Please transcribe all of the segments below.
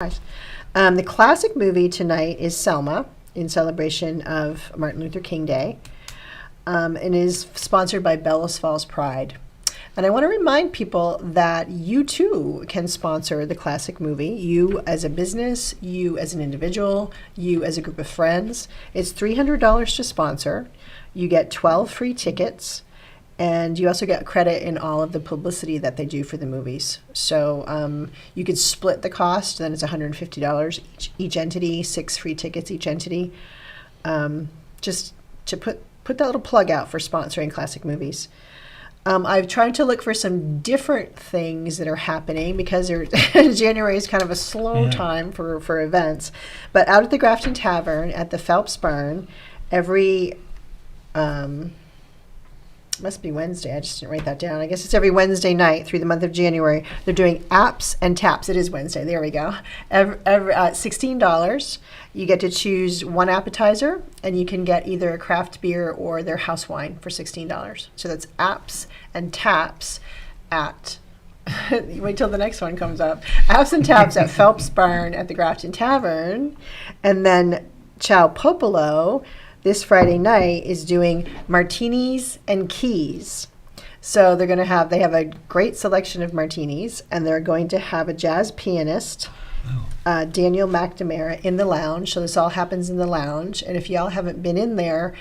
Nice. The classic movie tonight is Selma, in celebration of Martin Luther King Day, and is sponsored by Bellows Falls Pride. And I want to remind people that you too can sponsor the classic movie. You as a business, you as an individual, you as a group of friends. It's $300 to sponsor. You get 12 free tickets. And you also get credit in all of the publicity that they do for the movies. So you could split the cost, then it's $150 each entity, 6 free tickets each entity. Just to put that little plug out for sponsoring classic movies. I've tried to look for some different things that are happening because January is kind of a slow time for events. But out at the Grafton Tavern at the Phelps Barn, every... must be Wednesday. I just didn't write that down. I guess it's every Wednesday night through the month of January. They're doing apps and taps. It is Wednesday. There we go. $16. You get to choose one appetizer, and you can get either a craft beer or their house wine for $16. So that's apps and taps at. Wait till the next one comes up. Apps and taps at Phelps Barn at the Grafton Tavern, and then Ciao Popolo this Friday night is doing martinis and keys. So they have a great selection of martinis, and they're going to have a jazz pianist, Daniel McNamara, in the lounge. So this all happens in the lounge. And if y'all haven't been in there,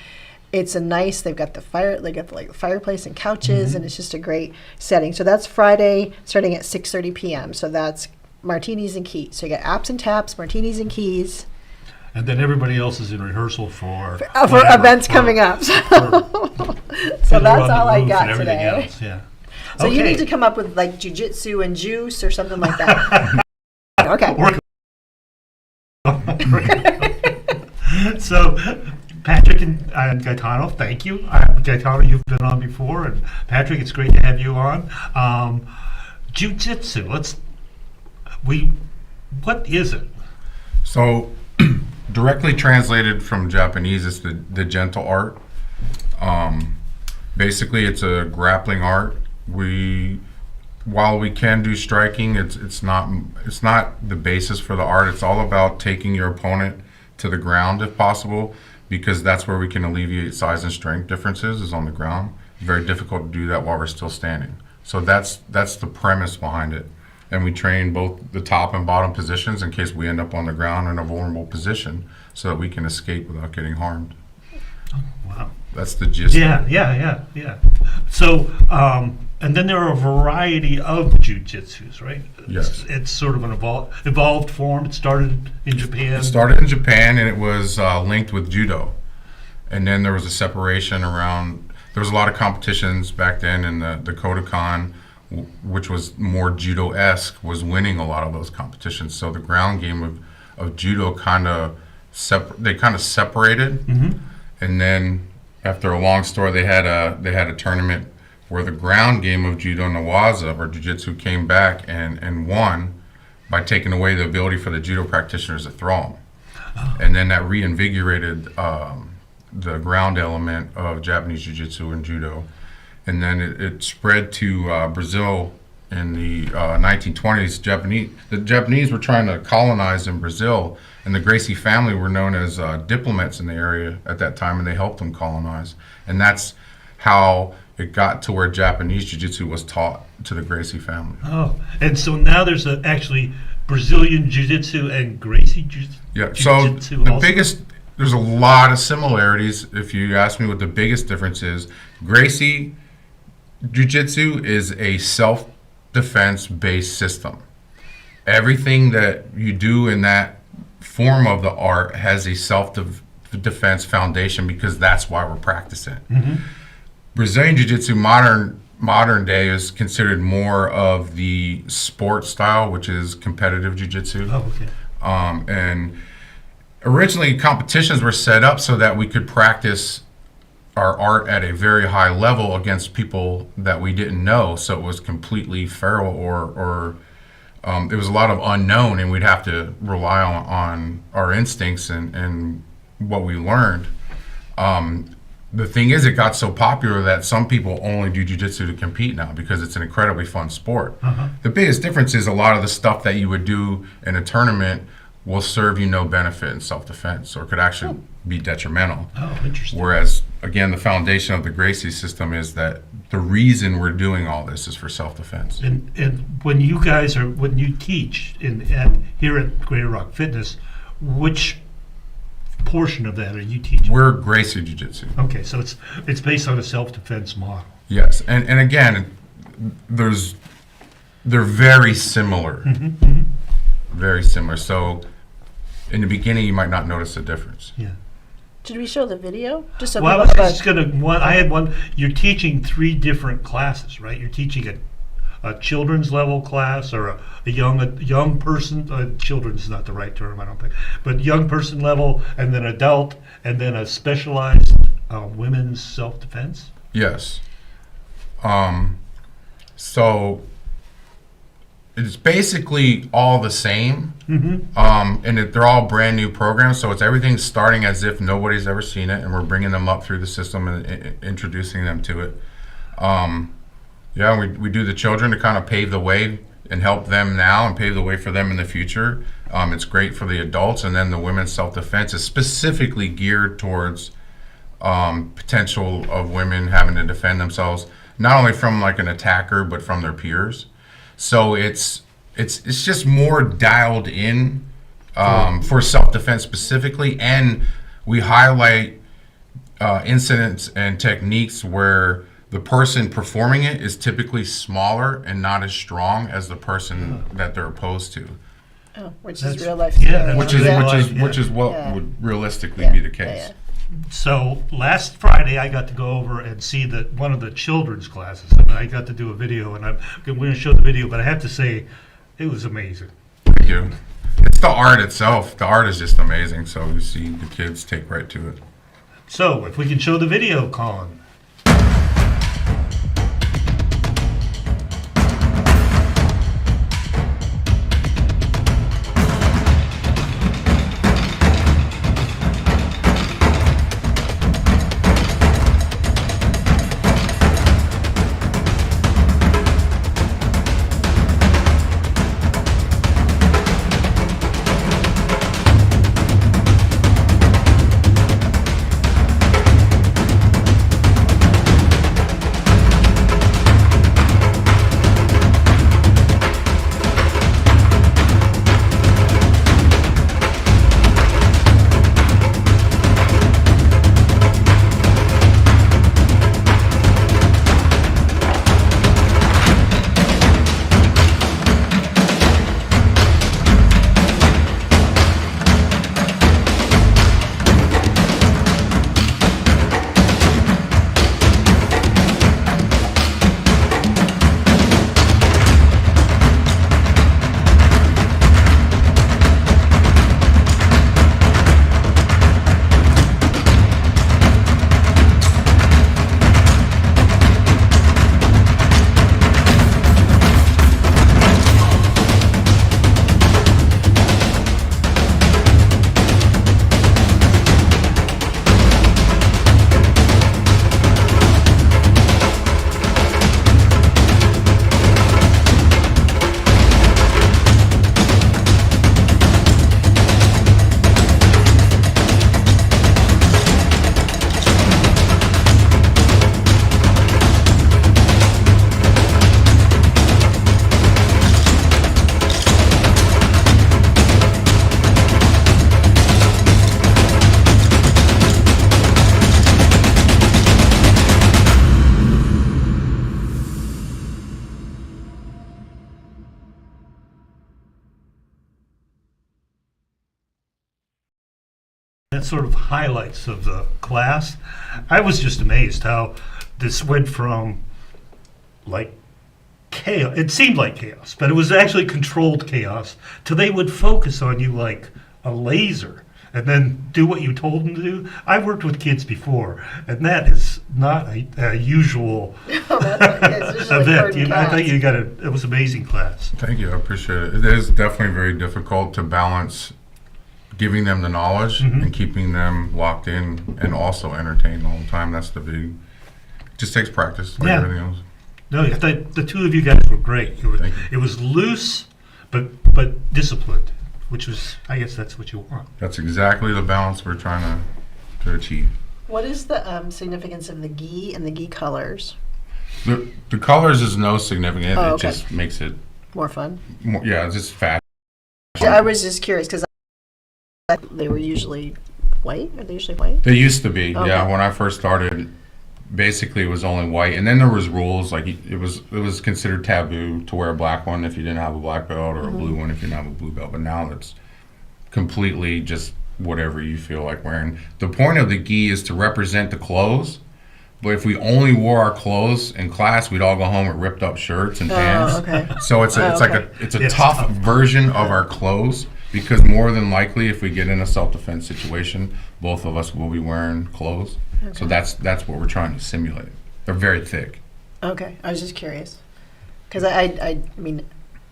they've got the fireplace and couches, and it's just a great setting. So that's Friday starting at 6:30 p.m. So that's martinis and keys. So you got apps and taps, martinis and keys. And then everybody else is in rehearsal for events coming up. So that's all I got today. Else, yeah. So you need to come up with like Jiu Jitsu and juice or something like that. Okay. So Patrick and Gaetano, thank you. Gaetano, you've been on before, and Patrick, it's great to have you on. Jiu Jitsu, what is it? So, directly translated from Japanese, it's the gentle art. Basically, it's a grappling art. While we can do striking, it's not the basis for the art. It's all about taking your opponent to the ground if possible, because that's where we can alleviate size and strength differences, is on the ground. It's very difficult to do that while we're still standing. So that's the premise behind it. And we train both the top and bottom positions in case we end up on the ground in a vulnerable position, so that we can escape without getting harmed. Oh, wow. That's the gist. Yeah. So, and then there are a variety of jiu-jitsus, right? Yes. It's sort of an evolved form. It started in Japan. It started in Japan, and it was linked with judo. And then there was a separation around, there was a lot of competitions back then, and the Kodokan, which was more judo-esque, was winning a lot of those competitions. So the ground game of judo kind of separated, and then after a long story, they had a tournament where the ground game of judo nawaza or jiu-jitsu came back and won by taking away the ability for the judo practitioners to throw them, and then that reinvigorated the ground element of Japanese jiu-jitsu and judo. And then it spread to Brazil in the 1920s. The Japanese were trying to colonize in Brazil, and the Gracie family were known as diplomats in the area at that time, and they helped them colonize. And that's how it got to where Japanese jiu-jitsu was taught to the Gracie family. Oh, and so now there's actually Brazilian jiu-jitsu and Gracie jiu-jitsu. Yeah, so there's a lot of similarities. If you ask me what the biggest difference is, Gracie Jiu-Jitsu is a self-defense based system. Everything that you do in that form of the art has a self-defense foundation, because that's why we're practicing. Brazilian Jiu-Jitsu modern day is considered more of the sport style, which is competitive Jiu-Jitsu. Oh, okay. And originally competitions were set up so that we could practice our art at a very high level against people that we didn't know, so it was completely feral, or there was a lot of unknown, and we'd have to rely on our instincts and what we learned. the thing is, it got so popular that some people only do jiu-jitsu to compete now because it's an incredibly fun sport. The biggest difference is a lot of the stuff that you would do in a tournament will serve you no benefit in self-defense, or could actually be detrimental. Oh, interesting. Whereas, again, the foundation of the Gracie system is that the reason we're doing all this is for self-defense. And when you teach here at Greater Rock Fitness, which portion of that are you teaching? We're Gracie Jiu-Jitsu. Okay, so it's based on a self-defense model. Yes, and again, they're very similar. Very similar. So in the beginning, you might not notice a difference. Yeah. Should we show the video? Just so Well, I people was have a- just gonna. I had one. You're teaching 3 different classes, right? You're teaching a children's level class, or a young person. Children's not the right term, I don't think, but young person level, and then adult, and then a specialized women's self-defense. Yes. So it's basically all the same, and they're all brand new programs. So it's everything starting as if nobody's ever seen it, and we're bringing them up through the system and introducing them to it. We do the children to kind of pave the way and help them now and pave the way for them in the future. It's great for the adults, and then the women's self-defense is specifically geared towards potential of women having to defend themselves, not only from like an attacker, but from their peers. So it's just more dialed in for self-defense specifically, and we highlight incidents and techniques where the person performing it is typically smaller and not as strong as the person that they're opposed to. Oh, which That's- is real life. yeah, scenario. that's Which is what Yeah. would realistically Yeah, be the yeah, case. yeah. So last Friday, I got to go over and see one of the children's classes, and I got to do a video, and we're going to show the video. But I have to say, it was amazing. Thank you. It's the art itself. The art is just amazing. So you see the kids take right to it. So if we can show the video, Colin. That sort of highlights of the class. I was just amazed how this went from like chaos. It seemed like chaos, but it was actually controlled chaos. To they would focus on you like a laser, and then do what you told them to do. I worked with kids before, and that is not a usual It's just like event. herding I thought cats. you got it was an amazing class. Thank you. I appreciate it. It is definitely very difficult to balance giving them the knowledge and keeping them locked in and also entertained the whole time. That's the big. Just takes practice, like Yeah. everything else. No, the two of you guys were great. Thank you. It was loose, but disciplined, which was, I guess that's what you want. That's exactly the balance we're trying to achieve. What is the significance of the gi and the gi colors? The colors is no significant. Oh, It okay. just makes it More fun. more, yeah, it's just fast. I was just curious because they were usually white. Are they usually white? They used to be, Okay. yeah. When I first started, basically it was only white, and then there was rules. Like it was considered taboo to wear a black one if you didn't have a black belt, or a blue one if you didn't have a blue belt. But now it's completely just whatever you feel like wearing. The point of the gi is to represent the clothes. But if we only wore our clothes in class, we'd all go home with ripped up shirts and pants. okay. So it's Oh, like okay. it's a It's tough tough. version of our clothes, because more than likely, if we get in a self-defense situation, both of us will be wearing clothes. So that's what we're trying to simulate. They're very thick. Okay, I was just curious because I mean,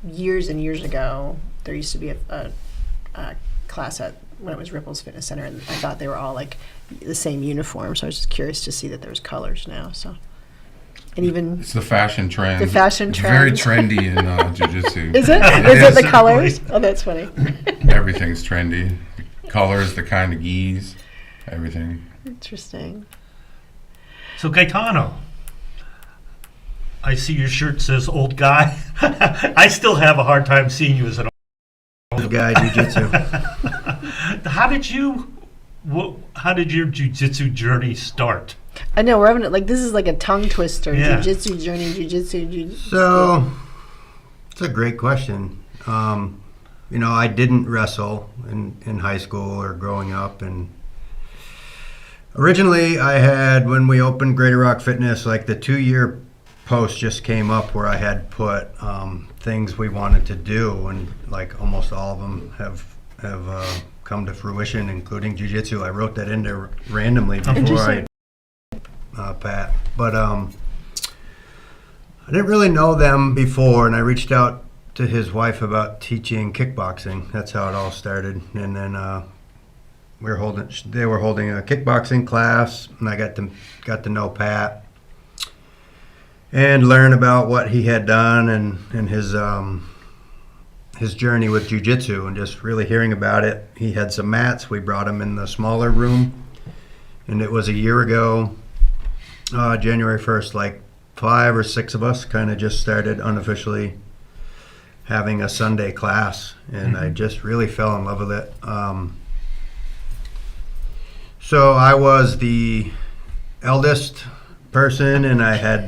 years and years ago, there used to be a class at when it was Ripple's Fitness Center, and I thought they were all like the same uniform. So I was just curious to see that there was colors now. So, and even It's the fashion trend. The fashion it's very trend. trendy in jiu-jitsu. is it Yes. the colors? Oh, that's funny. Everything's trendy. Colors, the kind of gis, everything. Interesting. So Gaetano, I see your shirt says old guy. I still have a hard time seeing you as an Old guy jiu-jitsu. How did your jiu-jitsu journey start? I know we're having it like this is like a tongue twister. Yeah. Jiu-jitsu journey, jiu-jitsu. So, it's a great question. I didn't wrestle in high school or growing up, and originally I had, when we opened Greater Rock Fitness, like the 2-year post just came up where I had put things we wanted to do, and like almost all of them have come to fruition, including jiu-jitsu. I wrote that in there randomly before Interesting. Pat, but I didn't really know them before, and I reached out to his wife about teaching kickboxing. That's how it all started, and then they were holding a kickboxing class, and I got to know Pat and learn about what he had done and his journey with jiu-jitsu, and just really hearing about it. He had some mats. We brought him in the smaller room, and it was a year ago, January 1st, like 5 or 6 of us kind of just started unofficially having a Sunday class, and I just really fell in love with it. So I was the eldest person, and I had